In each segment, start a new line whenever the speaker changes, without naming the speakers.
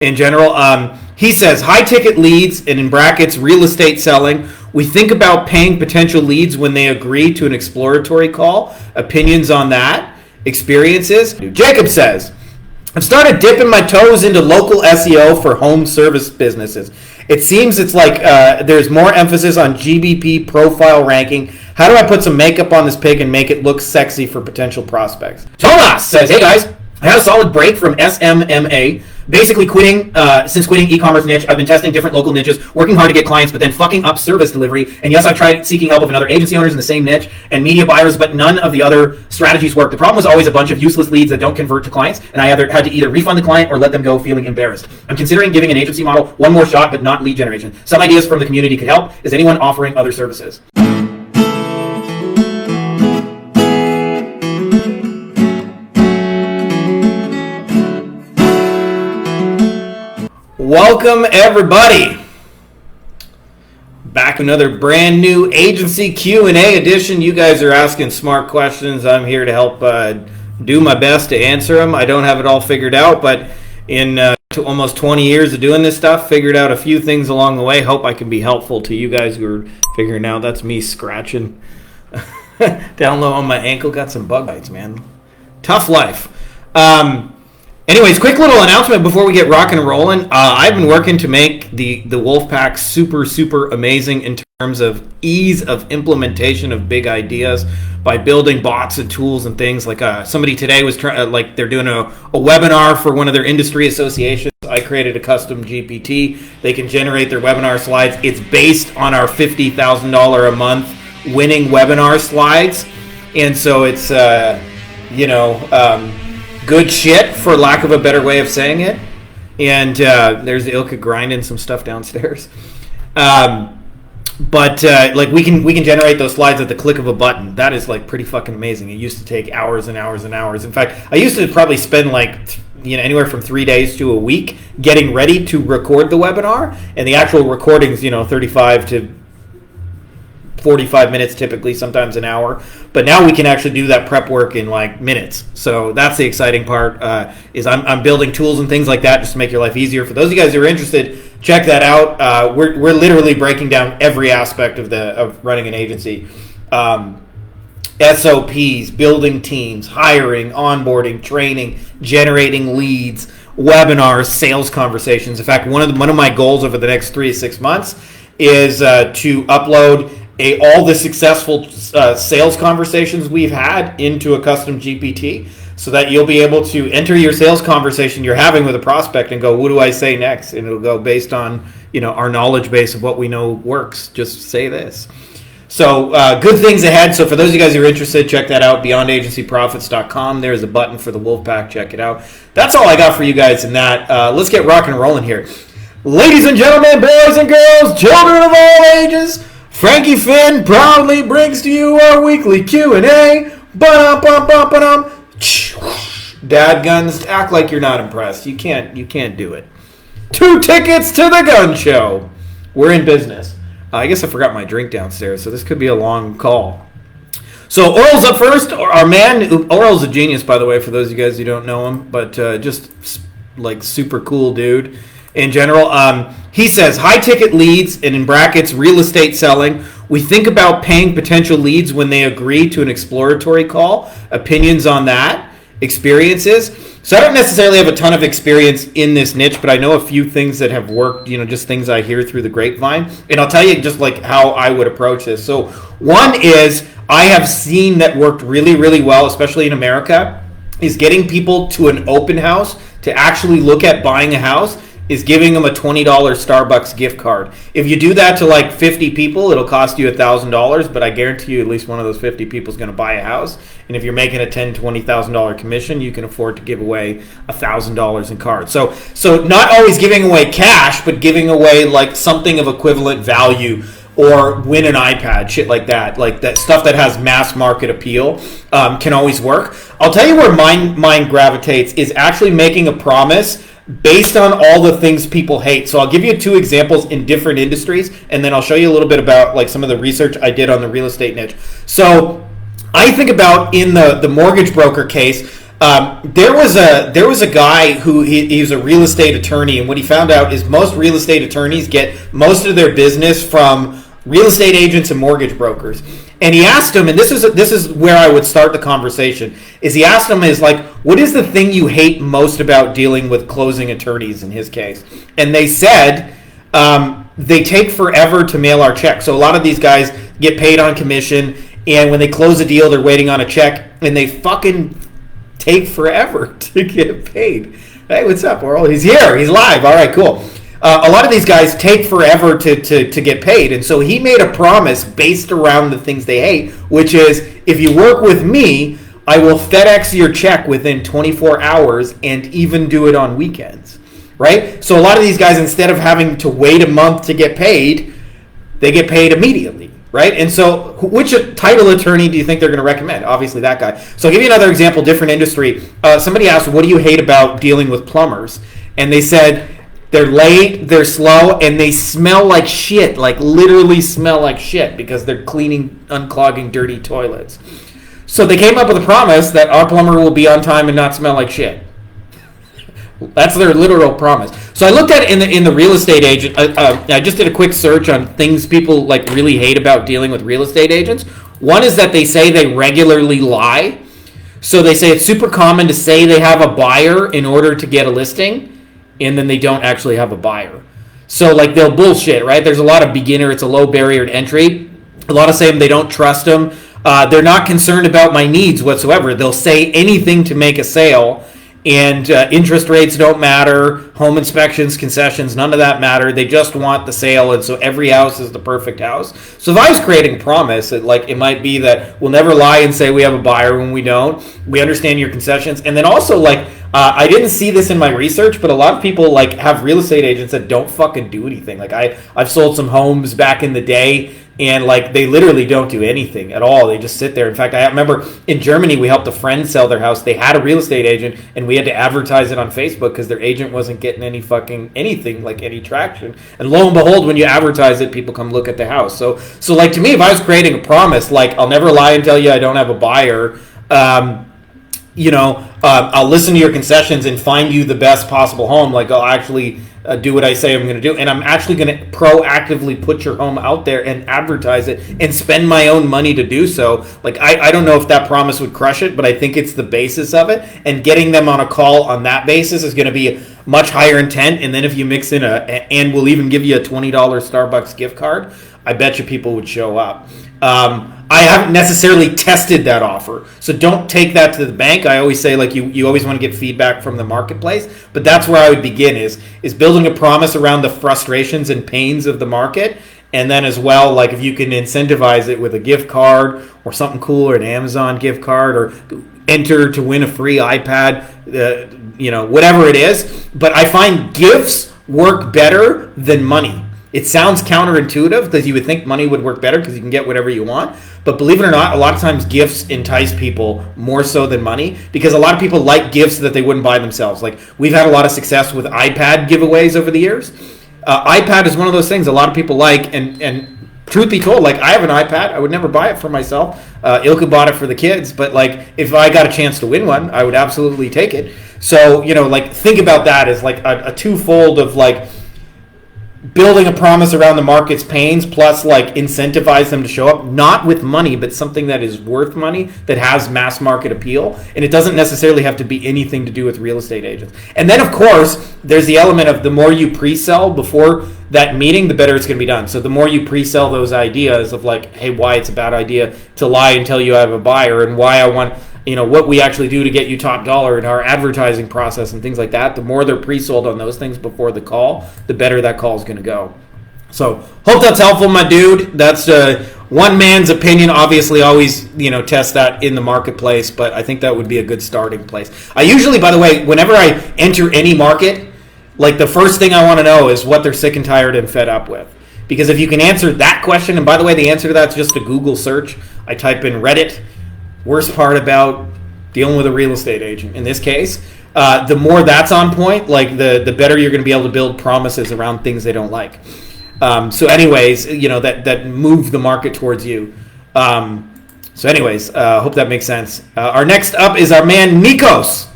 in general. He says high ticket leads, and in brackets, real estate selling. We think about paying potential leads when they agree to an exploratory call. Opinions on that? Experiences? Jacob says, I've started dipping my toes into local SEO for home service businesses. It seems it's like there's more emphasis on GBP profile ranking. How do I put some makeup on this pig and make it look sexy for potential prospects? Thomas says, hey guys, I had a solid break from SMMA. Basically since quitting e-commerce niche, I've been testing different local niches, working hard to get clients, but then fucking up service delivery. And yes, I've tried seeking help of another agency owners in the same niche and media buyers, but none of the other strategies work. The problem was always a bunch of useless leads that don't convert to clients, and I had to either refund the client or let them go feeling embarrassed. I'm considering giving an agency model one more shot, but not lead generation. Some ideas from the community could help. Is anyone offering other services? Welcome everybody back, another brand new agency Q&A edition. You guys are asking smart questions. I'm here to help do my best to answer them. I don't have it all figured out, but in almost 20 years of doing this stuff, figured out a few things along the way. Hope I can be helpful to you guys who are figuring out. That's me scratching down low on my ankle. Got some bug bites, man. Tough life. Anyways, quick little announcement before we get rocking and rolling. I've been working to make the Wolfpack super amazing in terms of ease of implementation of big ideas by building bots and tools and things. Like somebody today was they're doing a webinar for one of their industry associations. I created a custom GPT. They can generate their webinar slides. It's based on our $50,000 a month winning webinar slides, and so it's good shit, for lack of a better way of saying it. And there's Ilka grinding some stuff downstairs. But we can generate those slides at the click of a button. That is like pretty fucking amazing. It used to take hours and hours and hours. In fact, I used to probably spend anywhere from 3 days to a week getting ready to record the webinar, and the actual recordings 35 to 45 minutes typically, sometimes an hour. But now we can actually do that prep work in like minutes. So that's the exciting part, is I'm building tools and things like that just to make your life easier. For those of you guys who are interested, check that out. We're literally breaking down every aspect of running an agency. SOPs, building teams, hiring, onboarding, training, generating leads, webinars, sales conversations. In fact, one of my goals over the next 3 to 6 months is to upload all the successful sales conversations we've had into a custom GPT, so that you'll be able to enter your sales conversation you're having with a prospect and go, what do I say next? And it'll go based on our knowledge base of what we know works. Just say this. So good things ahead. So for those of you guys who are interested, check that out, beyondagencyprofits.com. There's a button for the Wolfpack. Check it out. That's all I got for you guys in that. Let's get rocking and rolling here. Ladies and gentlemen, boys and girls, children of all ages, Frankie Fihn proudly brings to you our weekly Q&A. Dad guns, act like you're not impressed. You can't do it. 2 tickets to the gun show. We're in business. I guess I forgot my drink downstairs, so this could be a long call. So Oral's up first. Our man, Oral's a genius, by the way, for those of you guys who don't know him, but just like super cool dude in general. He says, high ticket leads, and in brackets, real estate selling. We think about paying potential leads when they agree to an exploratory call. Opinions on that? Experiences? So I don't necessarily have a ton of experience in this niche, but I know a few things that have worked, just things I hear through the grapevine. And I'll tell you just like how I would approach this. So one is I have seen that worked really, really well, especially in America, is getting people to an open house to actually look at buying a house, is giving them a $20 Starbucks gift card. If you do that to like 50 people, it'll cost you $1,000, but I guarantee you at least one of those 50 people is going to buy a house. And if you're making a $10,000, $20,000 commission, you can afford to give away $1,000 in cards. So not always giving away cash, but giving away like something of equivalent value, or win an iPad, shit like that. Like that stuff that has mass market appeal can always work. I'll tell you where mine gravitates is actually making a promise based on all the things people hate. So I'll give you 2 examples in different industries, and then I'll show you a little bit about like some of the research I did on the real estate niche. So I think about in the mortgage broker case, There was a guy who he was a real estate attorney, and what he found out is most real estate attorneys get most of their business from real estate agents and mortgage brokers. And he asked him, and this is where I would start the conversation, is he asked him is like, what is the thing you hate most about dealing with closing attorneys in his case? And they said, they take forever to mail our check. So a lot of these guys get paid on commission, and when they close a deal, they're waiting on a check, and they fucking take forever to get paid. Hey, what's up, Oral? He's here. He's live. All right, cool. A lot of these guys take forever to get paid, and so he made a promise based around the things they hate, which is, if you work with me, I will FedEx your check within 24 hours and even do it on weekends, right? So a lot of these guys, instead of having to wait a month to get paid, they get paid immediately, right? And so which title attorney do you think they're going to recommend? Obviously that guy. So I'll give you another example, different industry. Somebody asked, what do you hate about dealing with plumbers? And they said, they're late, they're slow, and they smell like shit, like literally smell like shit because they're unclogging dirty toilets. So they came up with a promise that our plumber will be on time and not smell like shit. That's their literal promise. So I looked at it in the real estate agent. I just did a quick search on things people like really hate about dealing with real estate agents. One is that they say they regularly lie. So they say it's super common to say they have a buyer in order to get a listing, and then they don't actually have a buyer. So like they'll bullshit, right? There's a lot of beginner, it's a low barrier to entry. A lot of say they don't trust them. They're not concerned about my needs whatsoever. They'll say anything to make a sale, and interest rates don't matter, home inspections, concessions, none of that matter. They just want the sale, and so every house is the perfect house. So if I was creating a promise, it might be that we'll never lie and say we have a buyer when we don't. We understand your concessions, and then also I didn't see this in my research, but a lot of people have real estate agents that don't fucking do anything. I've sold some homes back in the day, and they literally don't do anything at all. They just sit there. In fact, I remember in Germany, we helped a friend sell their house. They had a real estate agent, and we had to advertise it on Facebook because their agent wasn't getting any fucking anything, any traction. And lo and behold, when you advertise it, people come look at the house. So to me, if I was creating a promise, I'll never lie and tell you I don't have a buyer, I'll listen to your concessions and find you the best possible home. I'll actually do what I say I'm going to do, and I'm actually going to proactively put your home out there and advertise it and spend my own money to do so. I don't know if that promise would crush it, but I think it's the basis of it, and getting them on a call on that basis is going to be much higher intent. And then if you mix in and we'll even give you a $20 Starbucks gift card, I bet you people would show up. I haven't necessarily tested that offer, so don't take that to the bank. I always say you always want to get feedback from the marketplace, but that's where I would begin is building a promise around the frustrations and pains of the market, and then as well, if you can incentivize it with a gift card or something cool, or an Amazon gift card, or enter to win a free iPad, whatever it is. But I find gifts work better than money. It sounds counterintuitive because you would think money would work better because you can get whatever you want. But believe it or not, a lot of times gifts entice people more so than money, because a lot of people like gifts that they wouldn't buy themselves. We've had a lot of success with iPad giveaways over the years. iPad is one of those things a lot of people like, and truth be told, I have an iPad. I would never buy it for myself. Ilka bought it for the kids, but if I got a chance to win one, I would absolutely take it. So, think about that as a twofold of building a promise around the market's pains, plus incentivize them to show up, not with money, but something that is worth money, that has mass market appeal. And it doesn't necessarily have to be anything to do with real estate agents. And then of course, there's the element of the more you pre-sell before that meeting, the better it's going to be done. So the more you pre-sell those ideas of hey, why it's a bad idea to lie and tell you I have a buyer, and why I want, what we actually do to get you top dollar in our advertising process and things like that, the more they're pre-sold on those things before the call, the better that call is going to go. So hope that's helpful, my dude. That's one man's opinion. Obviously, always, test that in the marketplace, but I think that would be a good starting place. I usually, by the way, whenever I enter any market, the first thing I want to know is what they're sick and tired and fed up with. Because if you can answer that question, and by the way, the answer to that's just a Google search. I type in Reddit, worst part about dealing with a real estate agent. In this case, the more that's on point, the better you're going to be able to build promises around things they don't like. So anyways, that move the market towards you. So anyways, hope that makes sense. Our next up is our man Nikos.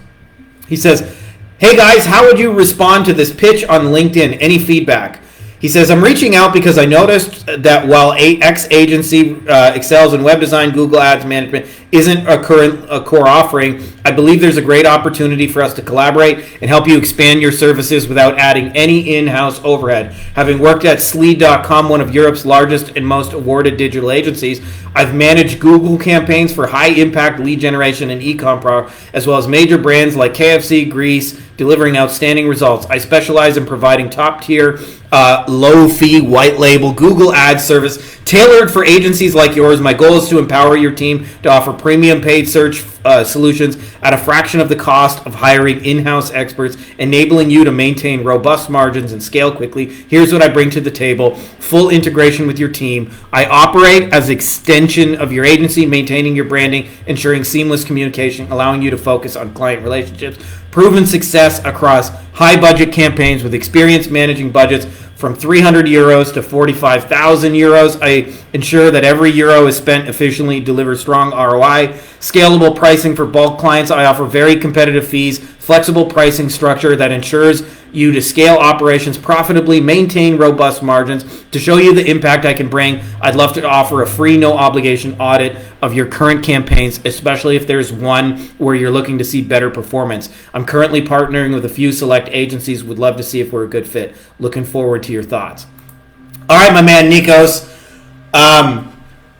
He says, hey guys, how would you respond to this pitch on LinkedIn? Any feedback? He says, I'm reaching out because I noticed that while X agency excels in web design, Google Ads management isn't a core offering, I believe there's a great opportunity for us to collaborate and help you expand your services without adding any in-house overhead. Having worked at Sleed.com, one of Europe's largest and most awarded digital agencies, I've managed Google campaigns for high-impact lead generation and ecom, as well as major brands like KFC Greece, delivering outstanding results. I specialize in providing top-tier, low-fee, white-label Google Ads service tailored for agencies like yours. My goal is to empower your team to offer premium paid search solutions at a fraction of the cost of hiring in-house experts, enabling you to maintain robust margins and scale quickly. Here's what I bring to the table: full integration with your team. I operate as extension of your agency, maintaining your branding, ensuring seamless communication, allowing you to focus on client relationships. Proven success across high-budget campaigns with experience managing budgets from 300 euros to 45,000 euros. I ensure that every euro is spent efficiently, deliver strong ROI. Scalable pricing for bulk clients. I offer very competitive fees, flexible pricing structure that ensures you to scale operations profitably, maintain robust margins. To show you the impact I can bring, I'd love to offer a free, no obligation audit of your current campaigns, especially if there's one where you're looking to see better performance. I'm currently partnering with a few select agencies. Would love to see if we're a good fit. Looking forward to your thoughts. All right, my man Nikos. I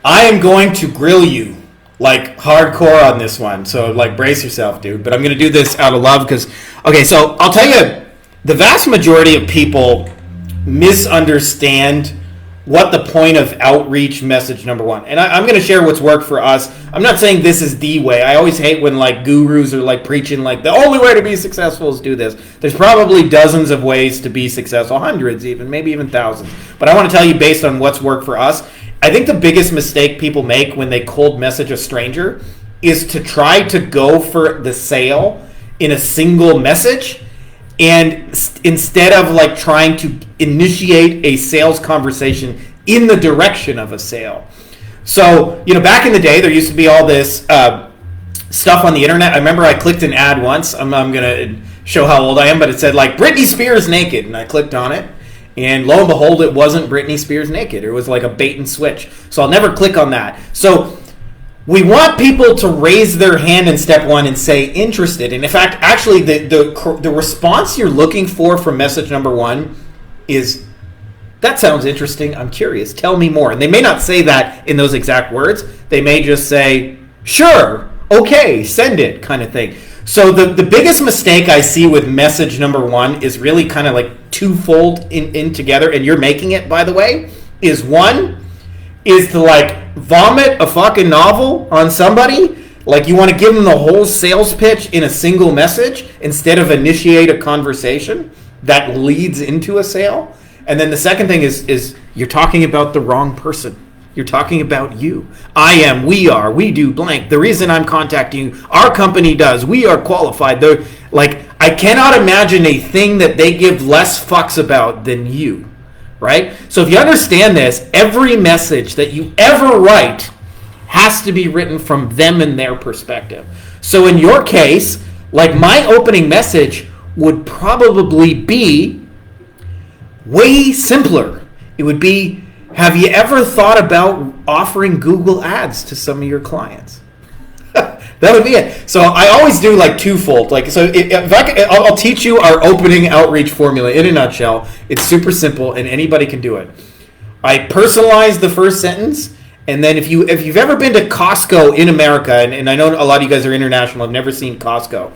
am going to grill you like hardcore on this one. So like brace yourself, dude. But I'm going to do this out of love because, okay, so I'll tell you, the vast majority of people misunderstand what the point of outreach message number one. And I'm going to share what's worked for us. I'm not saying this is the way. I always hate when like gurus are like preaching like the only way to be successful is do this. There's probably dozens of ways to be successful, hundreds even, maybe even thousands. But I want to tell you based on what's worked for us. I think the biggest mistake people make when they cold message a stranger is to try to go for the sale in a single message, and instead of like trying to initiate a sales conversation in the direction of a sale. So, you know, back in the day, there used to be all this stuff on the internet. I remember I clicked an ad once. I'm going to show how old I am, but it said like Britney Spears naked, and I clicked on it. And lo and behold, it wasn't Britney Spears naked. It was like a bait and switch. So I'll never click on that. So we want people to raise their hand in step one and say interested. And in fact, actually, the response you're looking for from message number one is, that sounds interesting. I'm curious. Tell me more. And they may not say that in those exact words. They may just say, sure, okay, send it, kind of thing. So the biggest mistake I see with message number one is really kind of like twofold in together. And you're making it, by the way, is one is to like vomit a fucking novel on somebody. Like you want to give them the whole sales pitch in a single message instead of initiate a conversation that leads into a sale. And then the second thing is you're talking about the wrong person. You're talking about you. I am, we are, we do blank. The reason I'm contacting you, our company does. We are qualified. They're like, I cannot imagine a thing that they give less fucks about than you, right? So if you understand this, every message that you ever write has to be written from them and their perspective. So in your case, like my opening message would probably be way simpler. It would be, have you ever thought about offering Google Ads to some of your clients? That would be it. So I always do like twofold. Like, so I'll teach you our opening outreach formula in a nutshell. It's super simple and anybody can do it. I personalize the first sentence, and then if you've ever been to Costco in America, and I know a lot of you guys are international, I've never seen Costco,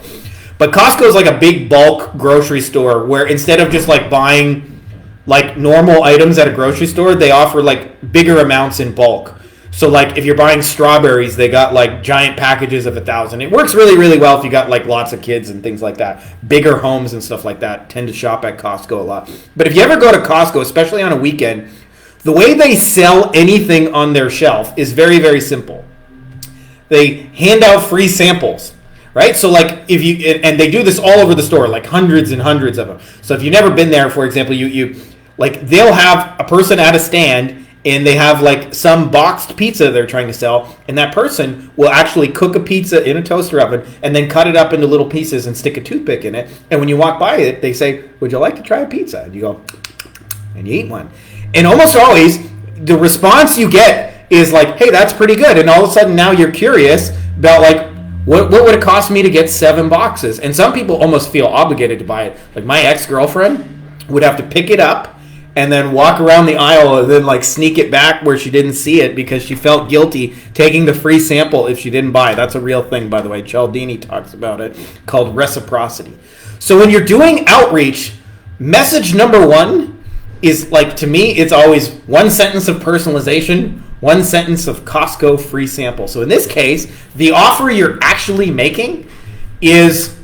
but Costco is like a big bulk grocery store where instead of just like buying like normal items at a grocery store, they offer like bigger amounts in bulk. So like if you're buying strawberries, they got like giant packages of 1,000. It works really, really well if you got like lots of kids and things like that. Bigger homes and stuff like that tend to shop at Costco a lot. But if you ever go to Costco, especially on a weekend, the way they sell anything on their shelf is very, very simple. They hand out free samples. Right? So like if you, and they do this all over the store, like hundreds and hundreds of them. So if you've never been there, for example, you like they'll have a person at a stand and they have like some boxed pizza they're trying to sell, and that person will actually cook a pizza in a toaster oven and then cut it up into little pieces and stick a toothpick in it. And when you walk by it, they say, "Would you like to try a pizza?" And you go, and you eat one. And almost always, the response you get is like, "Hey, that's pretty good." And all of a sudden now you're curious about like, what would it cost me to get 7 boxes? And some people almost feel obligated to buy it. Like my ex-girlfriend would have to pick it up and then walk around the aisle and then like sneak it back where she didn't see it because she felt guilty taking the free sample if she didn't buy. That's a real thing, by the way. Cialdini talks about it, called reciprocity. So when you're doing outreach, message number 1 is like, to me, it's always 1 sentence of personalization, 1 sentence of Costco free sample. So in this case, the offer you're actually making is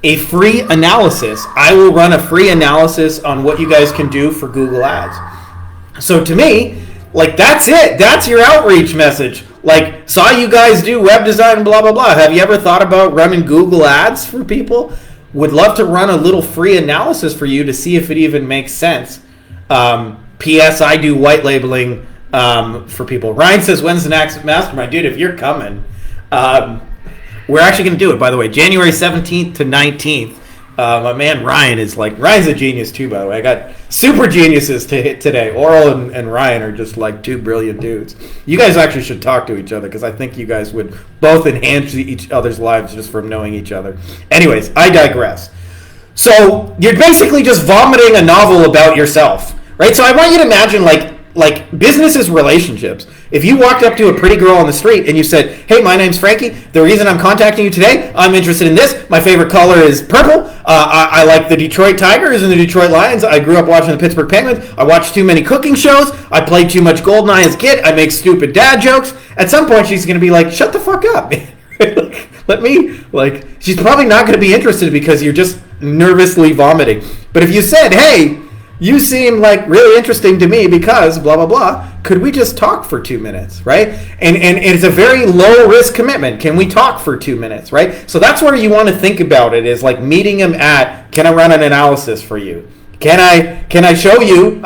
a free analysis. I will run a free analysis on what you guys can do for Google Ads. So to me, like, that's it. That's your outreach message. Like, saw you guys do web design, blah, blah, blah. Have you ever thought about running Google Ads for people? Would love to run a little free analysis for you to see if it even makes sense. P.S. I do white labeling for people. Ryan says, when's the next mastermind? Dude, if you're coming, we're actually going to do it, by the way, January 17th to 19th. My man Ryan is like, Ryan's a genius too, by the way. I got super geniuses to hit today. Oral and Ryan are just like 2 brilliant dudes. You guys actually should talk to each other because I think you guys would both enhance each other's lives just from knowing each other. Anyways, I digress. So you're basically just vomiting a novel about yourself, right? So I want you to imagine like business is relationships. If you walked up to a pretty girl on the street and you said, "Hey, my name's Frankie. The reason I'm contacting you today, I'm interested in this. My favorite color is purple. I like the Detroit Tigers and the Detroit Lions. I grew up watching the Pittsburgh Penguins. I watched too many cooking shows. I played too much Goldeneye as a kid. I make stupid dad jokes." At some point, she's going to be like, "Shut the fuck up." Let me, like, she's probably not going to be interested because you're just nervously vomiting. But if you said, "Hey, you seem like really interesting to me because blah, blah, blah. Could we just talk for 2 minutes," right? And it's a very low risk commitment. Can we talk for 2 minutes, right? So that's where you want to think about it, is like meeting them at, can I run an analysis for you? Can I show you,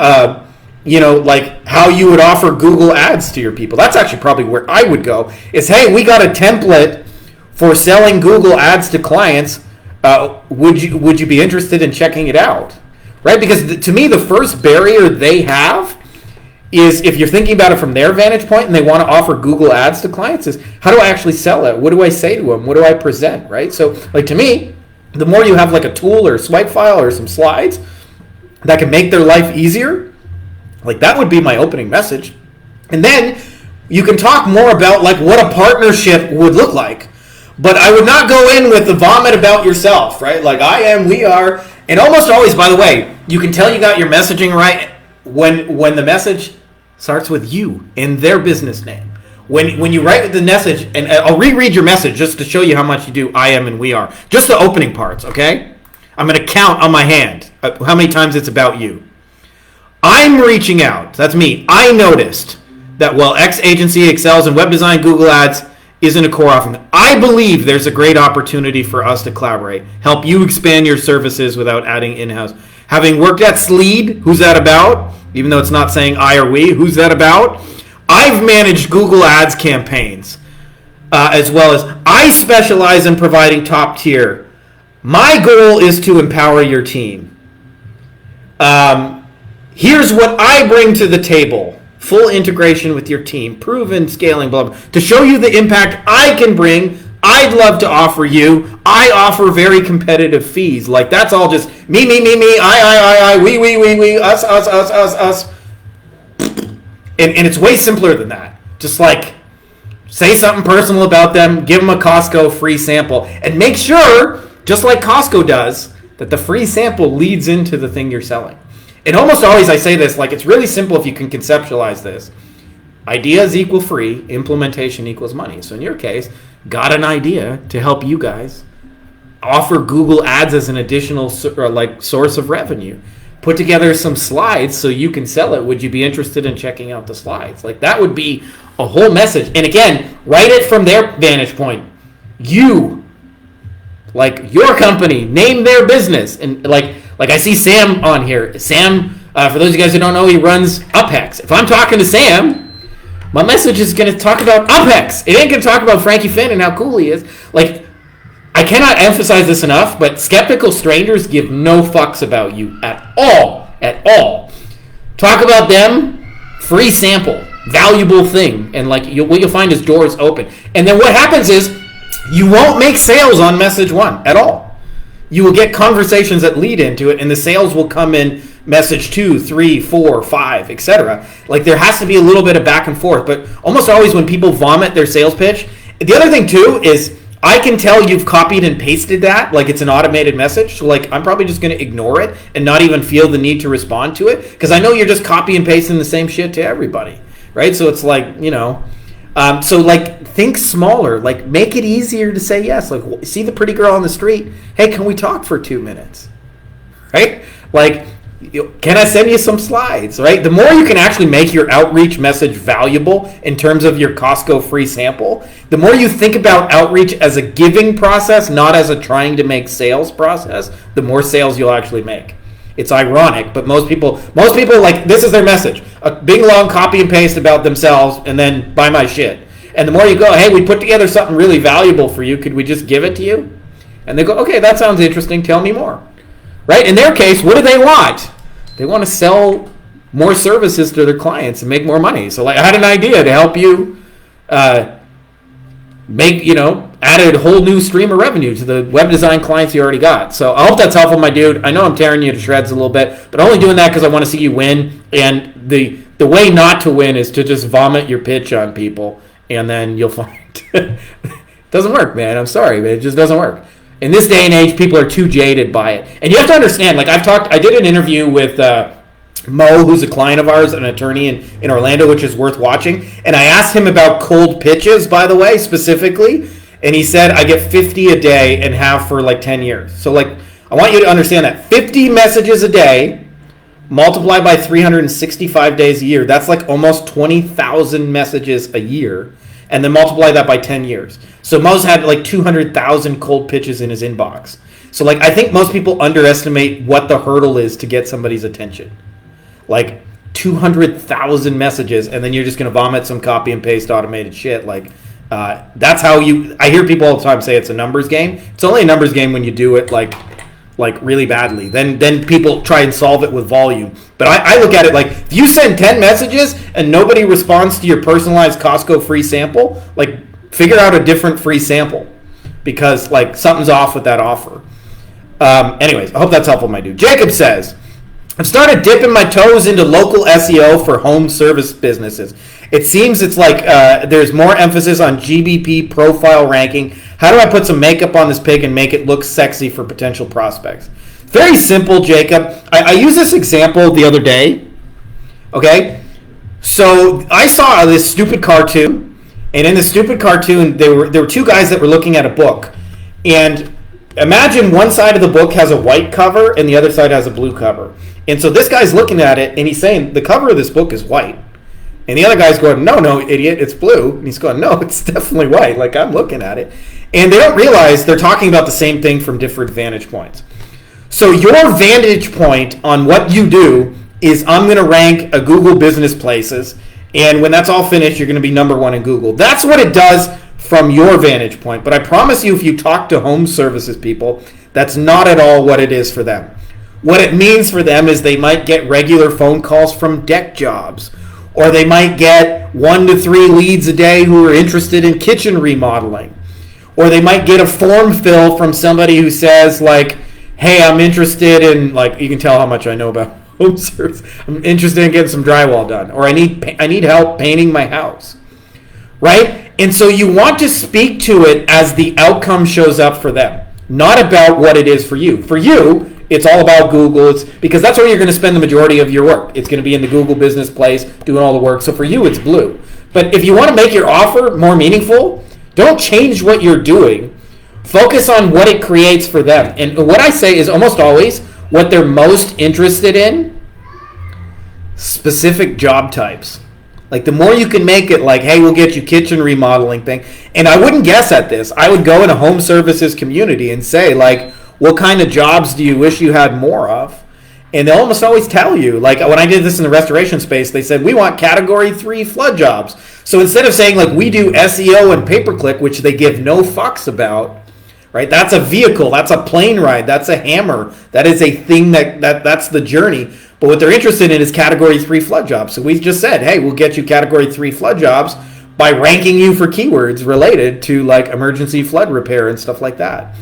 like how you would offer Google Ads to your people? That's actually probably where I would go, is, hey, we got a template for selling Google Ads to clients. Would you be interested in checking it out? Right? Because to me, the first barrier they have is, if you're thinking about it from their vantage point and they want to offer Google Ads to clients, is how do I actually sell it? What do I say to them? What do I present? Right? So like, to me, the more you have like a tool or a swipe file or some slides that can make their life easier, like that would be my opening message. And then you can talk more about like what a partnership would look like. But I would not go in with the vomit about yourself, right? Like, I am, we are. And almost always, by the way, you can tell you got your messaging right when the message starts with you and their business name. When you write the message, and I'll reread your message just to show you how much you do I am and we are. Just the opening parts, okay? I'm going to count on my hand how many times it's about you. I'm reaching out. That's me. I noticed that while X agency excels in web design, Google Ads isn't a core offering. I believe there's a great opportunity for us to collaborate, help you expand your services without adding in-house. Having worked at Sleed, who's that about? Even though it's not saying I or we, who's that about? I've managed Google Ads campaigns, as well as I specialize in providing top tier. My goal is to empower your team. Here's what I bring to the table. Full integration with your team, proven scaling, blah, blah. To show you the impact I can bring, I'd love to offer you. I offer very competitive fees. Like, that's all just me, I, we, us. And it's way simpler than that. Just like, say something personal about them, give them a Costco free sample, and make sure, just like Costco does, that the free sample leads into the thing you're selling. And almost always I say this, like, it's really simple if you can conceptualize this. Ideas equal free, implementation equals money. So in your case, got an idea to help you guys offer Google Ads as an additional source of revenue. Put together some slides so you can sell it. Would you be interested in checking out the slides? Like, that would be a whole message. And again, write it from their vantage point. You, like your company, name their business. And like I see Sam on here. Sam For those of you guys who don't know, he runs UpHex. If I'm talking to Sam, my message is going to talk about UpHex. It ain't going to talk about Frankie Fihn and how cool he is. Like, I cannot emphasize this enough, but skeptical strangers give no fucks about you at all. At all. Talk about them, free sample, valuable thing. And like what you'll find is doors open. And then what happens is you won't make sales on message 1 at all. You will get conversations that lead into it, and the sales will come in message 2, 3, 4, 5, etc. Like there has to be a little bit of back and forth, but almost always when people vomit their sales pitch, the other thing too is I can tell you've copied and pasted that, like it's an automated message. So like I'm probably just going to ignore it and not even feel the need to respond to it because I know you're just copy and pasting the same shit to everybody, right? So it's like, so like think smaller, like make it easier to say yes. Like see the pretty girl on the street, hey, can we talk for 2 minutes, right? Like, can I send you some slides, right? The more you can actually make your outreach message valuable in terms of your Costco free sample, the more you think about outreach as a giving process, not as a trying to make sales process, the more sales you'll actually make. It's ironic, but most people like this is their message. A big long copy and paste about themselves and then buy my shit. And the more you go, hey, we put together something really valuable for you. Could we just give it to you? And they go, okay, that sounds interesting. Tell me more. Right? In their case, what do they want? They want to sell more services to their clients and make more money. So like I had an idea to help you add a whole new stream of revenue to the web design clients you already got. So I hope that's helpful, my dude. I know I'm tearing you to shreds a little bit, but only doing that because I want to see you win. And the way not to win is to just vomit your pitch on people, and then you'll find it doesn't work, man. I'm sorry, but it just doesn't work. In this day and age, people are too jaded by it. And you have to understand, like I did an interview with Mo, who's a client of ours, an attorney in Orlando, which is worth watching. And I asked him about cold pitches, by the way, specifically. And he said, I get 50 a day and have for like 10 years. So like, I want you to understand that 50 messages a day multiplied by 365 days a year, that's like almost 20,000 messages a year. And then multiply that by 10 years. So Mo's had like 200,000 cold pitches in his inbox. So like I think most people underestimate what the hurdle is to get somebody's attention. Like 200,000 messages, and then you're just going to vomit some copy and paste automated shit. Like that's how I hear people all the time say it's a numbers game. It's only a numbers game when you do it like really badly. Then people try and solve it with volume. But I look at it like, if you send 10 messages and nobody responds to your personalized Costco free sample, like figure out a different free sample because like something's off with that offer. Anyways, I hope that's helpful, my dude. Jacob says, I've started dipping my toes into local SEO for home service businesses. It seems it's like there's more emphasis on GBP profile ranking. How do I put some makeup on this pig and make it look sexy for potential prospects? Very simple, Jacob. I used this example the other day. Okay? So I saw this stupid cartoon, and in the stupid cartoon, there were two guys that were looking at a book. And imagine one side of the book has a white cover and the other side has a blue cover. And so this guy's looking at it, and he's saying, the cover of this book is white. And the other guy's going, no, idiot, it's blue. And he's going, no, it's definitely white. Like, I'm looking at it. And they don't realize they're talking about the same thing from different vantage points. So your vantage point on what you do is, I'm going to rank a Google Business Places. And when that's all finished, you're going to be number one in Google. That's what it does from your vantage point. But I promise you, if you talk to home services people, that's not at all what it is for them. What it means for them is they might get regular phone calls from deck jobs, or they might get 1 to 3 leads a day who are interested in kitchen remodeling, or they might get a form fill from somebody who says like, hey, I'm interested in, like, you can tell how much I know about home service. I'm interested in getting some drywall done, or I need help painting my house, right? And so you want to speak to it as the outcome shows up for them, not about what it is for you. For you, it's all about Google. It's because that's where you're going to spend the majority of your work. It's going to be in the Google Business Place doing all the work. So for you, it's blue. But if you want to make your offer more meaningful, don't change what you're doing. Focus on what it creates for them. And what I say is almost always what they're most interested in, specific job types. Like the more you can make it like, hey, we'll get you kitchen remodeling thing. And I wouldn't guess at this. I would go in a home services community and say like, what kind of jobs do you wish you had more of? And they'll almost always tell you, like when I did this in the restoration space, they said, we want category 3 flood jobs. So instead of saying like we do SEO and pay-per-click, which they give no fucks about, right? That's a vehicle, that's a plane ride, that's a hammer, that is a thing that's the journey. But what they're interested in is category 3 flood jobs. So we just said, hey, we'll get you category 3 flood jobs by ranking you for keywords related to like emergency flood repair and stuff like that.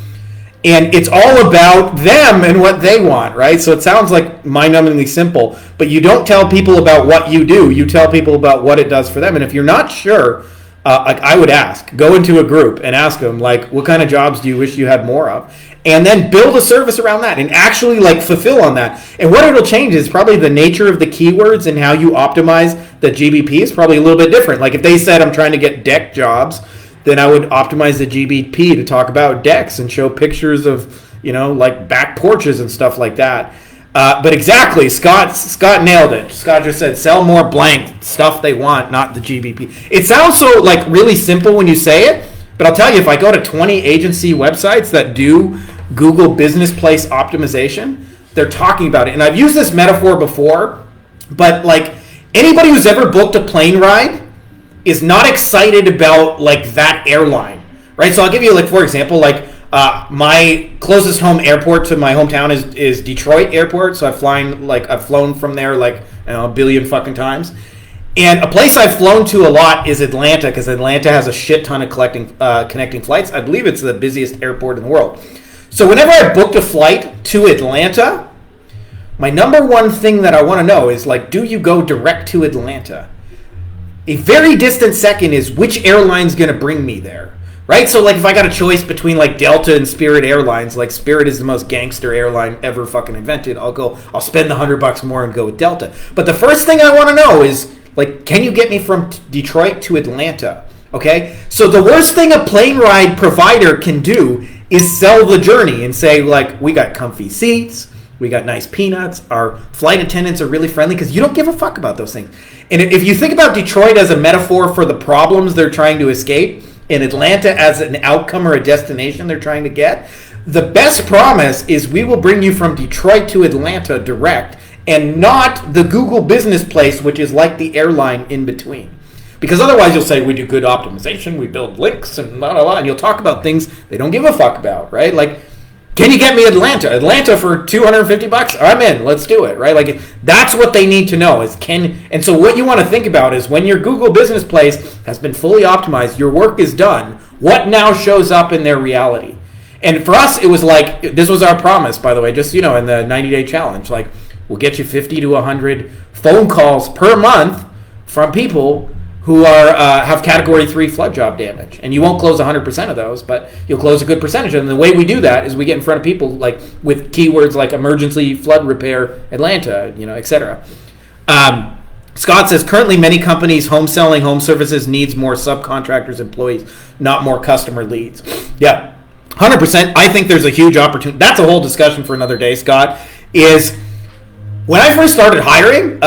And it's all about them and what they want, right? So it sounds like mind-numbingly simple, but you don't tell people about what you do. You tell people about what it does for them. And if you're not sure, like I would ask, go into a group and ask them, like, what kind of jobs do you wish you had more of? And then build a service around that and actually like fulfill on that. And what it'll change is probably the nature of the keywords and how you optimize the GBP is probably a little bit different. Like if they said, I'm trying to get deck jobs, then I would optimize the GBP to talk about decks and show pictures of, you know, like back porches and stuff like that. But exactly, Scott nailed it. Scott just said, sell more blank stuff they want, not the GBP. It sounds so like really simple when you say it, but I'll tell you, if I go to 20 agency websites that do Google Business Place optimization, they're talking about it. And I've used this metaphor before, but like anybody who's ever booked a plane ride is not excited about like that airline, right? So I'll give you like, for example, like my closest home airport to my hometown is Detroit Airport. So I've flown from there like, you know, a billion fucking times. And a place I've flown to a lot is Atlanta, because Atlanta has a shit ton of connecting flights. I believe it's the busiest airport in the world. So whenever I booked a flight to Atlanta, my number one thing that I want to know is like, do you go direct to Atlanta? A very distant second is which airline's going to bring me there, right? So like if I got a choice between like Delta and Spirit Airlines, like Spirit is the most gangster airline ever fucking invented. I'll spend the $100 more and go with Delta. But the first thing I want to know is like, can you get me from Detroit to Atlanta? Okay. So the worst thing a plane ride provider can do is sell the journey and say like, we got comfy seats. We got nice peanuts. Our flight attendants are really friendly, because you don't give a fuck about those things. And if you think about Detroit as a metaphor for the problems they're trying to escape, and Atlanta as an outcome or a destination they're trying to get, the best promise is we will bring you from Detroit to Atlanta direct, and not the Google Business Place, which is like the airline in between. Because otherwise you'll say, we do good optimization, we build links, and blah, blah, blah, and you'll talk about things they don't give a fuck about, right? Like, can you get me Atlanta for $250? I'm in. Let's do it, right? Like that's what they need to know is and so what you want to think about is when your Google Business Place has been fully optimized, your work is done, what now shows up in their reality? And for us, it was like, this was our promise, by the way, just, you know, in the 90-day challenge, like we'll get you 50 to 100 phone calls per month from people who have category 3 flood job damage. And you won't close 100% of those, but you'll close a good percentage. And the way we do that is we get in front of people like with keywords like emergency flood repair Atlanta, you know, etc. Scott says, currently many companies home selling home services needs more subcontractors, employees, not more customer leads. Yeah, 100%. I think there's a huge opportunity. That's a whole discussion for another day, Scott, is when I first started hiring,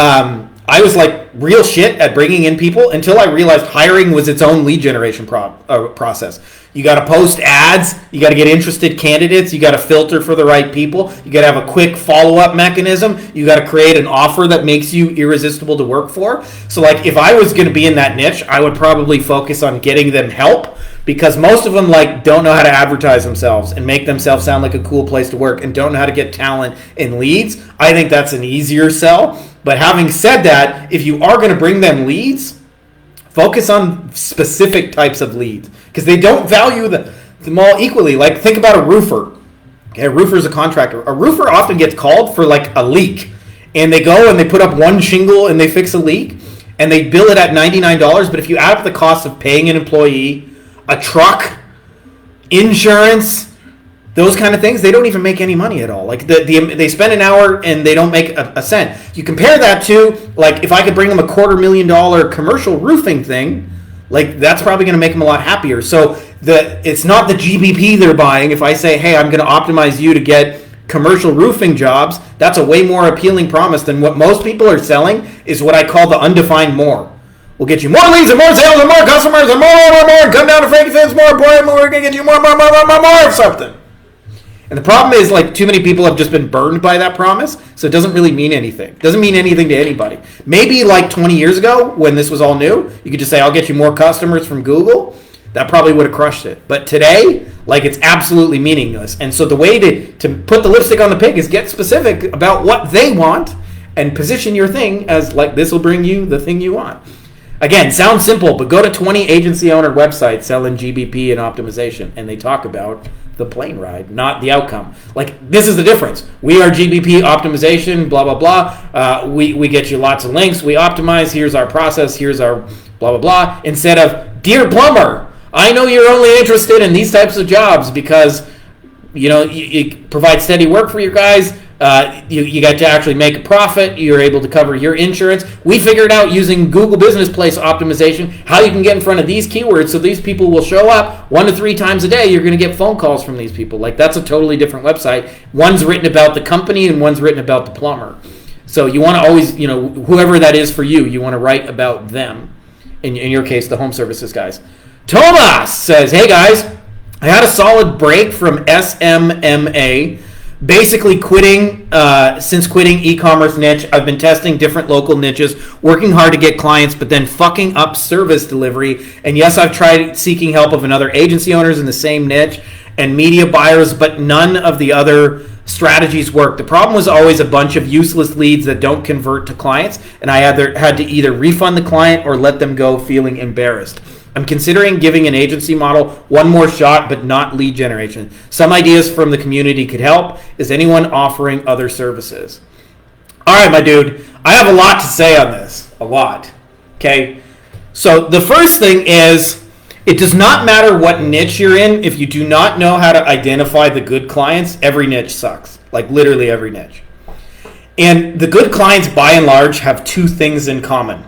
I was like real shit at bringing in people until I realized hiring was its own lead generation process. You got to post ads. You got to get interested candidates. You got to filter for the right people. You got to have a quick follow-up mechanism. You got to create an offer that makes you irresistible to work for. So like if I was going to be in that niche, I would probably focus on getting them help, because most of them like don't know how to advertise themselves and make themselves sound like a cool place to work and don't know how to get talent and leads. I think that's an easier sell. But having said that, if you are going to bring them leads, focus on specific types of leads, because they don't value them all equally. Like think about a roofer. Okay, a roofer is a contractor. A roofer often gets called for like a leak, and they go and they put up one shingle and they fix a leak, and they bill it at $99. But if you add up the cost of paying an employee, a truck, insurance, those kind of things, they don't even make any money at all. Like they spend an hour and they don't make a cent. You compare that to like if I could bring them a $250,000 commercial roofing thing, like that's probably going to make them a lot happier. So it's not the GBP they're buying. If I say, hey, I'm going to optimize you to get commercial roofing jobs, that's a way more appealing promise than what most people are selling is what I call the undefined more. We'll get you more leads and more sales and more customers and more. Come down to Frankie, more. We're going to get you more of something. And the problem is, like, too many people have just been burned by that promise, so it doesn't really mean anything. It doesn't mean anything to anybody. Maybe like 20 years ago when this was all new, you could just say, I'll get you more customers from Google. That probably would have crushed it. But today, like, it's absolutely meaningless. And so the way to put the lipstick on the pig is get specific about what they want and position your thing as, like, this will bring you the thing you want. Again, sounds simple, but go to 20 agency owner websites selling GBP and optimization, and they talk about the plane ride, not the outcome. Like, this is the difference. We are GBP optimization, blah, blah, blah. We get you lots of links. We optimize. Here's our process. Here's our blah, blah, blah. Instead of, dear plumber, I know you're only interested in these types of jobs because, you provide steady work for your guys. You got to actually make a profit. You're able to cover your insurance. We figured out using Google Business Place optimization how you can get in front of these keywords so these people will show up 1 to 3 times a day. You're going to get phone calls from these people. Like, that's a totally different website. One's written about the company and one's written about the plumber. So you want to always, whoever that is for you, you want to write about them. In your case, the home services guys. Tomas says, hey guys, I had a solid break from SMMA. Basically since quitting e-commerce niche, I've been testing different local niches, working hard to get clients, but then fucking up service delivery. And yes, I've tried seeking help of another agency owners in the same niche and media buyers, but none of the other strategies work. The problem was always a bunch of useless leads that don't convert to clients, and I had to either refund the client or let them go feeling embarrassed. I'm considering giving an agency model one more shot, but not lead generation. Some ideas from the community could help. Is anyone offering other services? All right, my dude, I have a lot to say on this. A lot. Okay? So the first thing is, it does not matter what niche you're in. If you do not know how to identify the good clients, every niche sucks. Like, literally every niche. And the good clients, by and large, have 2 things in common.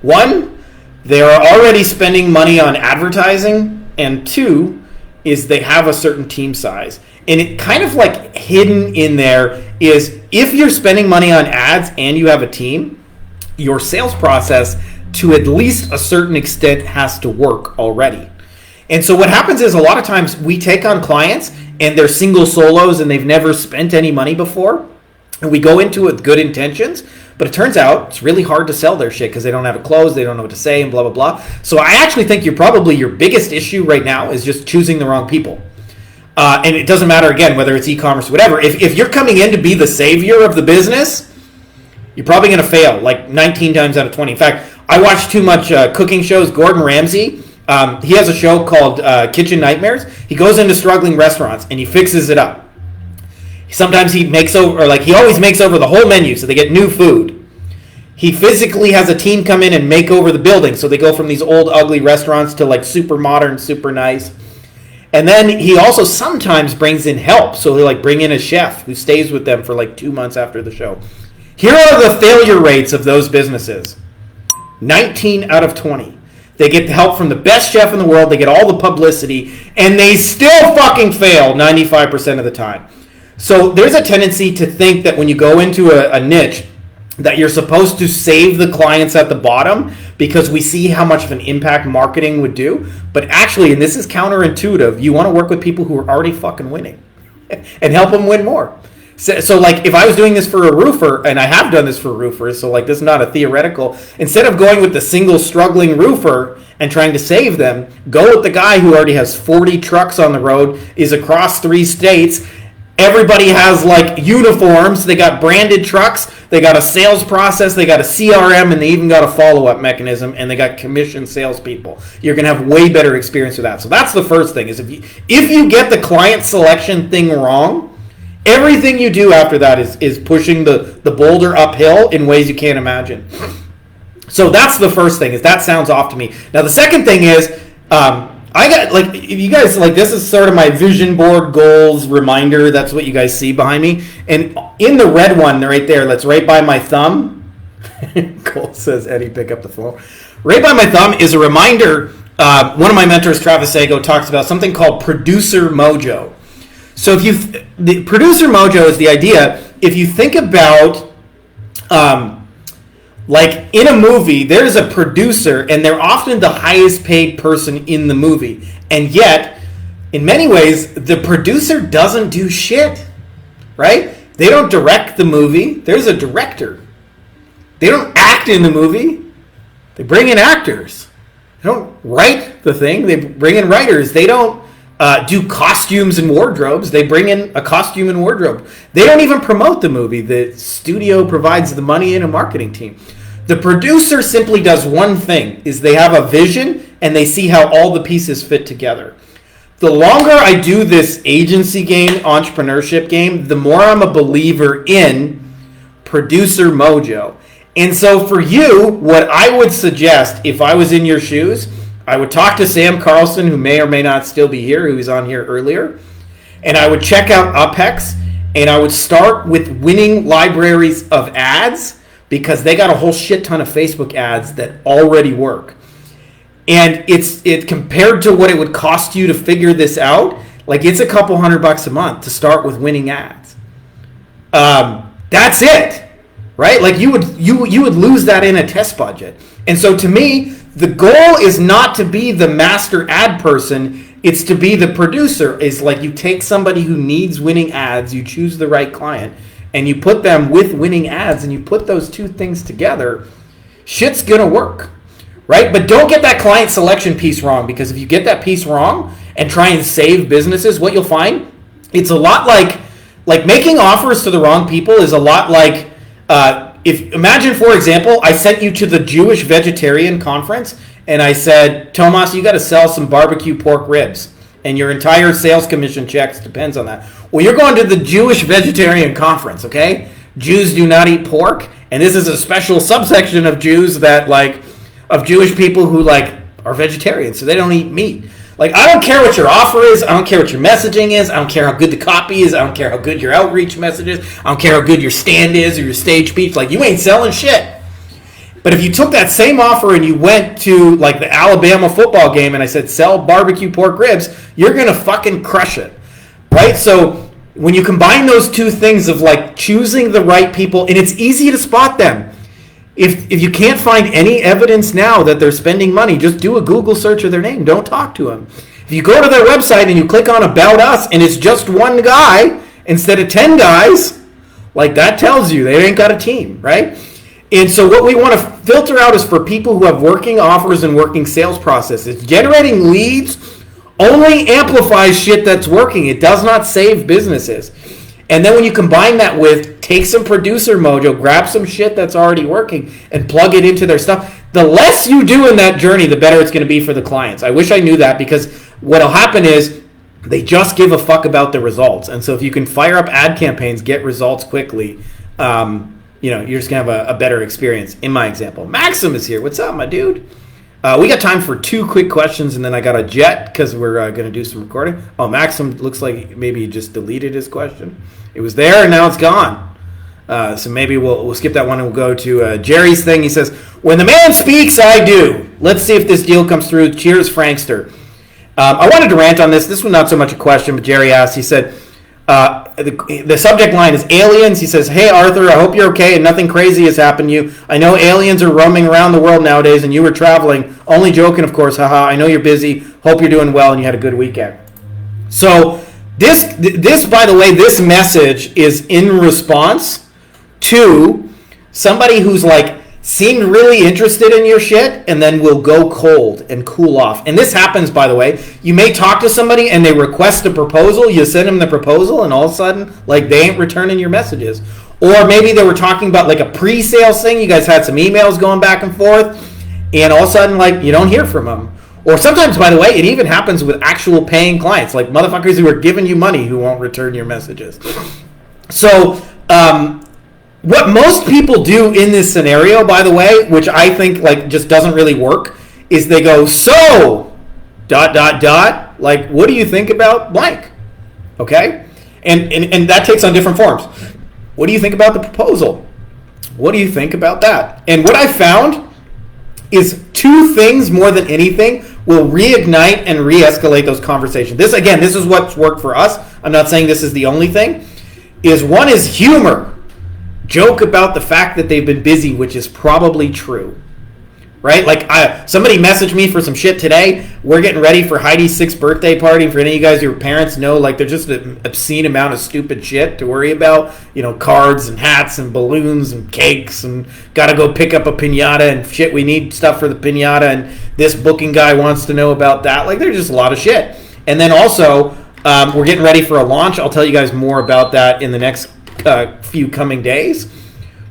One, they are already spending money on advertising, and 2 is they have a certain team size. And it kind of like hidden in there is, if you're spending money on ads and you have a team, your sales process to at least a certain extent has to work already. And so what happens is, a lot of times we take on clients and they're single solos and they've never spent any money before, and we go into it with good intentions. But it turns out it's really hard to sell their shit because they don't have it closed, they don't know what to say, and blah, blah, blah. So I actually think your biggest issue right now is just choosing the wrong people. And it doesn't matter, again, whether it's e-commerce or whatever. If you're coming in to be the savior of the business, you're probably going to fail like 19 times out of 20. In fact, I watch too much cooking shows. Gordon Ramsay, he has a show called Kitchen Nightmares. He goes into struggling restaurants and he fixes it up. Sometimes he always makes over the whole menu so they get new food. He physically has a team come in and make over the building, so they go from these old ugly restaurants to like super modern, super nice. And then he also sometimes brings in help, so he'll like bring in a chef who stays with them for like 2 months after the show. Here are the failure rates of those businesses. 19 out of 20. They get the help from the best chef in the world, they get all the publicity, and they still fucking fail 95% of the time. So there's a tendency to think that when you go into a niche that you're supposed to save the clients at the bottom because we see how much of an impact marketing would do. But actually, and this is counterintuitive, you want to work with people who are already fucking winning and help them win more. So like, if I was doing this for a roofer, and I have done this for roofers, so like, this is not a theoretical, instead of going with the single struggling roofer and trying to save them, go with the guy who already has 40 trucks on the road, is across 3 states. Everybody has like uniforms. They got branded trucks. They got a sales process. They got a CRM, and they even got a follow-up mechanism. And they got commissioned salespeople. You're gonna have way better experience with that. So that's the first thing: is if you get the client selection thing wrong, everything you do after that is pushing the boulder uphill in ways you can't imagine. So that's the first thing. Is that sounds off to me. Now the second thing is. I got, like, if you guys, like, this is sort of my vision board goals reminder. That's what you guys see behind me. And in the red one, right there, that's right by my thumb. Cole says, Eddie, pick up the phone. Right by my thumb is a reminder. One of my mentors, Travis Sago, talks about something called producer mojo. So the producer mojo is the idea, if you think about, like in a movie, there's a producer, and they're often the highest paid person in the movie. And yet, in many ways, the producer doesn't do shit, right? They don't direct the movie. There's a director. They don't act in the movie. They bring in actors. They don't write the thing. They bring in writers. They don't do costumes and wardrobes. They bring in a costume and wardrobe. They don't even promote the movie. The studio provides the money and a marketing team. The producer simply does one thing, is they have a vision and they see how all the pieces fit together. The longer I do this agency game, entrepreneurship game, the more I'm a believer in producer mojo. And so for you, what I would suggest if I was in your shoes, I would talk to Sam Carlson, who may or may not still be here, who was on here earlier, and I would check out UpHex, and I would start with winning libraries of ads, because they got a whole shit ton of Facebook ads that already work. And it's compared to what it would cost you to figure this out, like it's a couple $100 a month to start with winning ads. That's it, right? Like you would lose that in a test budget. And so to me, the goal is not to be the master ad person. It's to be the producer. Is like you take somebody who needs winning ads, you choose the right client, and you put them with winning ads, and you put those two things together, shit's gonna work, right? But don't get that client selection piece wrong, because if you get that piece wrong and try and save businesses, what you'll find, it's a lot like making offers to the wrong people is a lot like, if imagine, for example, I sent you to the Jewish vegetarian conference, and I said, Tomas, you got to sell some barbecue pork ribs, and your entire sales commission checks depends on that. Well, you're going to the Jewish vegetarian conference, okay? Jews do not eat pork, and this is a special subsection of Jews that of Jewish people who are vegetarians, so they don't eat meat. Like, I don't care what your offer is. I don't care what your messaging is. I don't care how good the copy is. I don't care how good your outreach message is. I don't care how good your stand is or your stage speech. Like, you ain't selling shit. But if you took that same offer and you went to, the Alabama football game and I said, sell barbecue pork ribs, you're going to fucking crush it, right? So when you combine those two things of, choosing the right people, and it's easy to spot them. If you can't find any evidence now that they're spending money, just do a Google search of their name. Don't talk to them. If you go to their website and you click on About Us and it's just one guy instead of 10 guys, that tells you they ain't got a team, right? And so what we want to filter out is for people who have working offers and working sales processes. Generating leads only amplifies shit that's working. It does not save businesses. And then when you combine that with take some producer mojo, grab some shit that's already working, and plug it into their stuff, the less you do in that journey, the better it's going to be for the clients. I wish I knew that, because what'll happen is they just give a fuck about the results. And so if you can fire up ad campaigns, get results quickly, you're just going to have a better experience. In my example, Maxim is here. What's up, my dude? We got time for 2 quick questions, and then I got a jet because we're going to do some recording. Oh, Maxim looks like maybe he just deleted his question. It was there, and now it's gone. So maybe we'll skip that one, and we'll go to Jerry's thing. He says, when the man speaks, I do. Let's see if this deal comes through. Cheers, Frankster. I wanted to rant on this. This was not so much a question, but Jerry asked. He said, the subject line is aliens. He says, hey, Arthur, I hope you're okay and nothing crazy has happened to you. I know aliens are roaming around the world nowadays and you were traveling. Only joking, of course. Haha, I know you're busy. Hope you're doing well and you had a good weekend. So this, by the way, this message is in response to somebody who's seemed really interested in your shit and then will go cold and cool off. And this happens, by the way. You may talk to somebody and they request a proposal. You send them the proposal and all of a sudden, they ain't returning your messages. Or maybe they were talking about a pre-sales thing. You guys had some emails going back and forth and all of a sudden, you don't hear from them. Or sometimes, by the way, it even happens with actual paying clients, motherfuckers who are giving you money who won't return your messages. So, what most people do in this scenario, by the way, which I think just doesn't really work, is they go, so, ... what do you think about blank? Okay? And that takes on different forms. What do you think about the proposal? What do you think about that? And what I found is 2 things more than anything will reignite and re-escalate those conversations. This is what's worked for us. I'm not saying this is the only thing. One is humor. Joke about the fact that they've been busy, which is probably true. right? Like somebody messaged me for some shit today. We're getting ready for Heidi's 6th birthday party. For any of you guys, your parents know, like there's just an obscene amount of stupid shit to worry about. You know, cards and hats and balloons and cakes and got to go pick up a piñata and shit. We need stuff for the piñata and this booking guy wants to know about that. Like there's just a lot of shit. And then also we're getting ready for a launch. I'll tell you guys more about that in the next few coming days.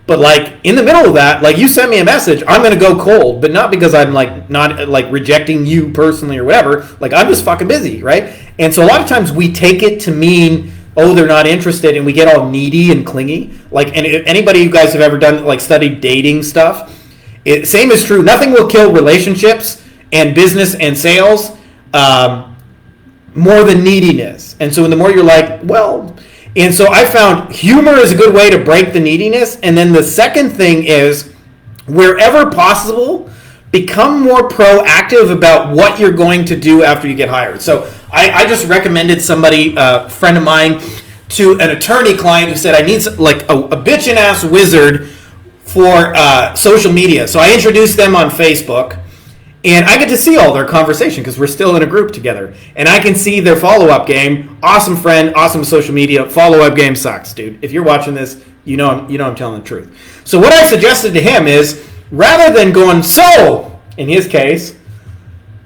But like in the middle of that, like you send me a message, I'm gonna go cold, but not because I'm like not like rejecting you personally or whatever. Like I'm just fucking busy, right? And so a lot of times we take it to mean, oh, they're not interested, and we get all needy and clingy. Like, and if anybody you guys have ever done like studied dating stuff, same is true. Nothing will kill relationships and business and sales more than neediness. And so the more you're like, well. And so I found humor is a good way to break the neediness. And then the second thing is, wherever possible, become more proactive about what you're going to do after you get hired. So I just recommended somebody, a friend of mine, to an attorney client who said, I need like a bitchin' ass wizard for social media. So I introduced them on Facebook. And I get to see all their conversation because we're still in a group together. And I can see their follow-up game. Awesome friend, awesome social media. Follow-up game sucks, dude. If you're watching this, you know I'm telling the truth. So what I suggested to him is, rather than going, so, in his case,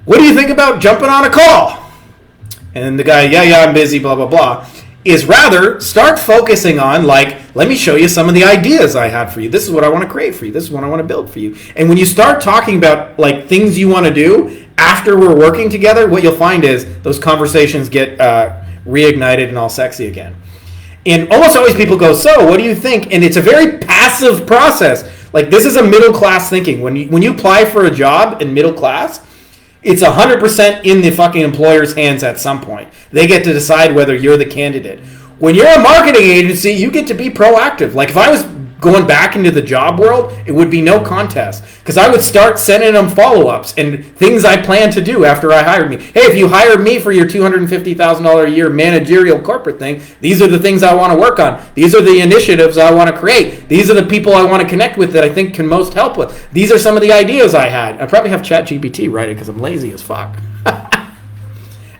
what do you think about jumping on a call? And the guy, yeah, I'm busy, blah, blah, blah. Is rather start focusing on, like, let me show you some of the ideas I had for you. This is what I want to create for you. This is what I want to build for you. And when you start talking about like things you want to do after we're working together, what you'll find is those conversations get reignited and all sexy again. And almost always people go, so what do you think? And it's a very passive process. Like this is a middle class thinking. When you apply for a job in middle class, it's 100% in the fucking employer's hands at some point. They get to decide whether you're the candidate. When you're a marketing agency, you get to be proactive. Like if I was going back into the job world, it would be no contest. Because I would start sending them follow-ups and things I plan to do after I hired me. Hey, if you hired me for your $250,000 a year managerial corporate thing, these are the things I want to work on. These are the initiatives I want to create. These are the people I want to connect with that I think can most help with. These are some of the ideas I had. I probably have ChatGPT write it because I'm lazy as fuck.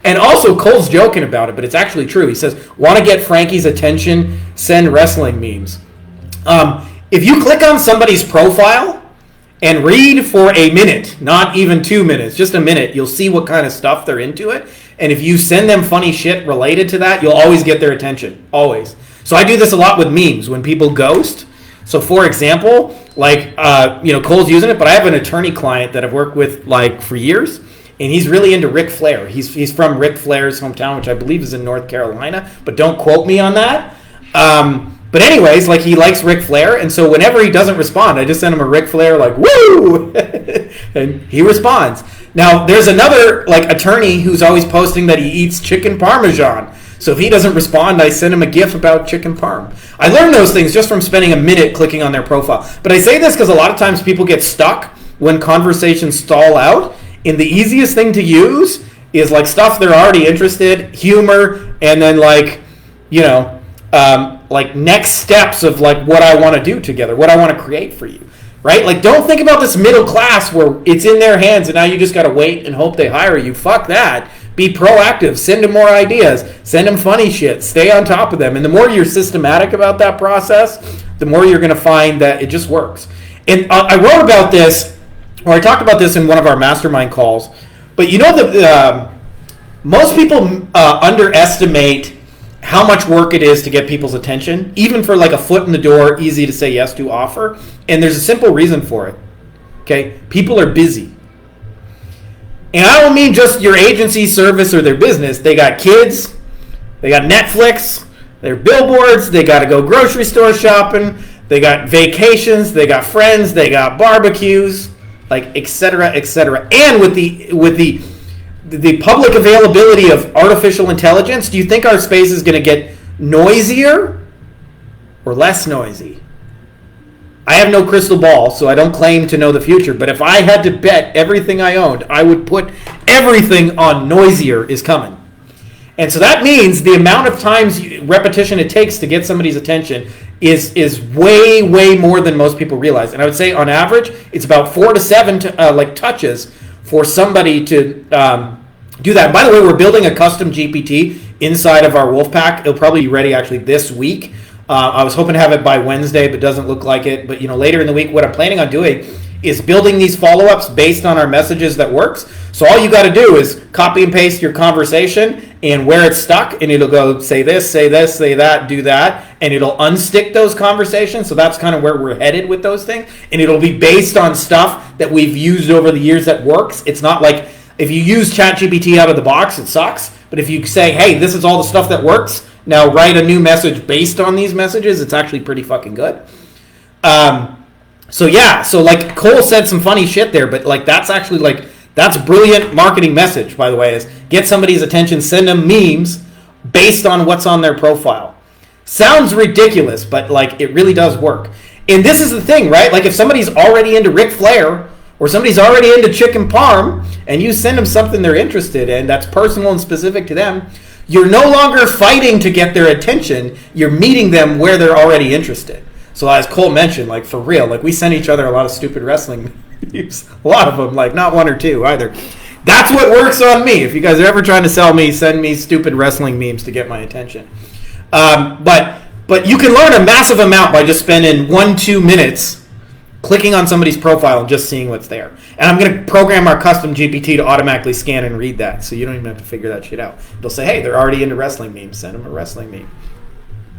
And also, Cole's joking about it, but it's actually true. He says, want to get Frankie's attention, send wrestling memes. If you click on somebody's profile and read for a minute, not even 2 minutes, just a minute, you'll see what kind of stuff they're into it. And if you send them funny shit related to that, you'll always get their attention. Always. So I do this a lot with memes when people ghost. So for example, like, Cole's using it, but I have an attorney client that I've worked with like for years. And he's really into Ric Flair. He's from Ric Flair's hometown, which I believe is in North Carolina. But don't quote me on that. But anyways, like he likes Ric Flair. And so whenever he doesn't respond, I just send him a Ric Flair like, woo! And he responds. Now, there's another like attorney who's always posting that he eats chicken parmesan. So if he doesn't respond, I send him a GIF about chicken parm. I learned those things just from spending a minute clicking on their profile. But I say this because a lot of times people get stuck when conversations stall out. And the easiest thing to use is like stuff they're already interested, humor, and then like, like next steps of like what I want to do together, what I want to create for you, right? Like don't think about this middle class where it's in their hands and now you just got to wait and hope they hire you. Fuck that. Be proactive. Send them more ideas. Send them funny shit. Stay on top of them. And the more you're systematic about that process, the more you're going to find that it just works. And I wrote about this, or I talked about this in one of our mastermind calls, but most people underestimate how much work it is to get people's attention, even for like a foot in the door, easy to say yes to offer. And there's a simple reason for it. Okay? People are busy. And I don't mean just your agency, service, or their business. They got kids, they got Netflix, their billboards, they got to go grocery store shopping, they got vacations, they got friends, they got barbecues, like et cetera, et cetera. And with the public availability of artificial intelligence, do you think our space is going to get noisier or less noisy? I have no crystal ball, so I don't claim to know the future. But if I had to bet everything I owned, I would put everything on noisier is coming. And so that means the amount of repetition it takes to get somebody's attention is way more than most people realize. And I would say on average, it's about 4 to 7 touches for somebody to do that. And by the way, we're building a custom GPT inside of our Wolfpack. It'll probably be ready actually this week. I was hoping to have it by Wednesday, but doesn't look like it. But later in the week, what I'm planning on doing is building these follow-ups based on our messages that works. So all you got to do is copy and paste your conversation and where it's stuck, and it'll go say this, say that, do that, and it'll unstick those conversations. So that's kind of where we're headed with those things. And it'll be based on stuff that we've used over the years that works. It's not like if you use ChatGPT out of the box, it sucks. But if you say, hey, this is all the stuff that works, now write a new message based on these messages, it's actually pretty fucking good. So like Cole said some funny shit there, but like that's actually like, that's brilliant marketing message, by the way, is get somebody's attention, send them memes based on what's on their profile. Sounds ridiculous, but like it really does work. And this is the thing, right? Like if somebody's already into Ric Flair or somebody's already into chicken parm and you send them something they're interested in that's personal and specific to them, you're no longer fighting to get their attention. You're meeting them where they're already interested. So as Cole mentioned, like for real, like we send each other a lot of stupid wrestling memes. A lot of them, like not one or two either. That's what works on me. If you guys are ever trying to sell me, send me stupid wrestling memes to get my attention. But you can learn a massive amount by just spending 1-2 minutes clicking on somebody's profile and just seeing what's there. And I'm going to program our custom GPT to automatically scan and read that, so you don't even have to figure that shit out. They'll say, hey, they're already into wrestling memes. Send them a wrestling meme.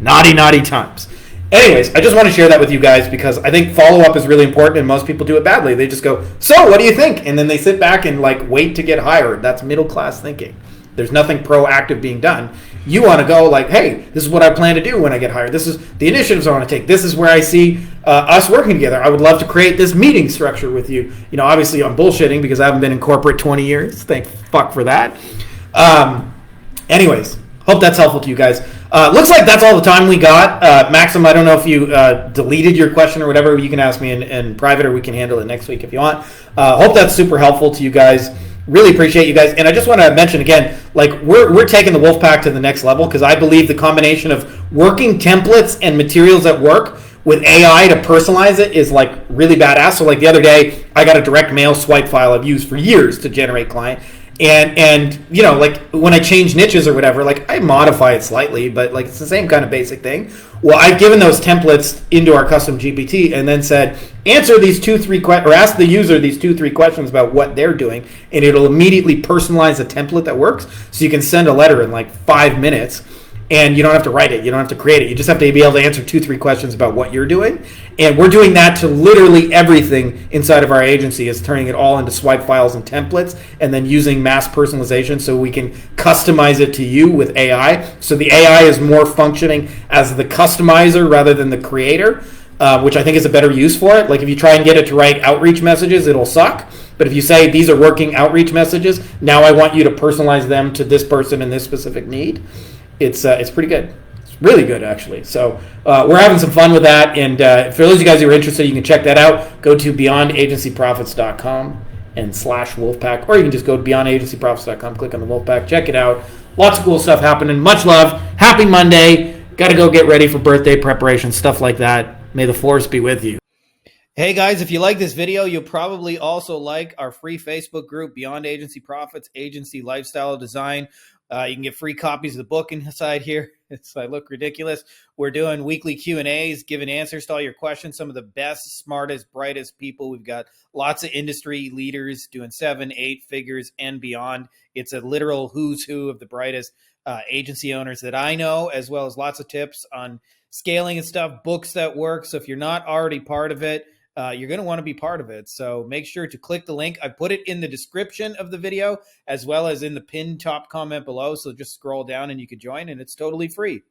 Naughty times. Anyways, I just want to share that with you guys because I think follow-up is really important and most people do it badly. They just go, so what do you think? And then they sit back and like wait to get hired. That's middle-class thinking. There's nothing proactive being done. You want to go like, hey, this is what I plan to do when I get hired. This is the initiatives I want to take. This is where I see us working together. I would love to create this meeting structure with you. Obviously I'm bullshitting because I haven't been in corporate 20 years. Thank fuck for that. Anyways, hope that's helpful to you guys. Looks like that's all the time we got. Maxim, I don't know if you deleted your question or whatever. You can ask me in private or we can handle it next week if you want. Hope that's super helpful to you guys. Really appreciate you guys. And I just want to mention again, like we're taking the Wolfpack to the next level because I believe the combination of working templates and materials that work with AI to personalize it is like really badass. So like the other day, I got a direct mail swipe file I've used for years to generate client. And like when I change niches or whatever, like I modify it slightly, but like it's the same kind of basic thing. Well, I've given those templates into our custom GPT and then said, answer these 2-3 questions, or ask the user these 2-3 questions about what they're doing, and it'll immediately personalize a template that works. So you can send a letter in like 5 minutes. And you don't have to write it. You don't have to create it. You just have to be able to answer 2-3 questions about what you're doing. And we're doing that to literally everything inside of our agency is turning it all into swipe files and templates and then using mass personalization so we can customize it to you with AI. So the AI is more functioning as the customizer rather than the creator, which I think is a better use for it. Like if you try and get it to write outreach messages, it'll suck. But if you say these are working outreach messages, now I want you to personalize them to this person and this specific need. It's pretty good. It's really good, actually. So we're having some fun with that. And for those of you guys who are interested, you can check that out. Go to beyondagencyprofits.com and /Wolfpack. Or you can just go to beyondagencyprofits.com, click on the Wolfpack, check it out. Lots of cool stuff happening. Much love. Happy Monday. Got to go get ready for birthday preparation, stuff like that. May the force be with you. Hey guys, if you like this video, you'll probably also like our free Facebook group, Beyond Agency Profits, Agency Lifestyle Design. You can get free copies of the book inside here. I look ridiculous. We're doing weekly Q&As, giving answers to all your questions. Some of the best, smartest, brightest people. We've got lots of industry leaders doing 7-8 figures and beyond. It's a literal who's who of the brightest agency owners that I know, as well as lots of tips on scaling and stuff, books that work. So if you're not already part of it, you're going to want to be part of it. So make sure to click the link. I put it in the description of the video as well as in the pinned top comment below. So just scroll down and you can join, and it's totally free.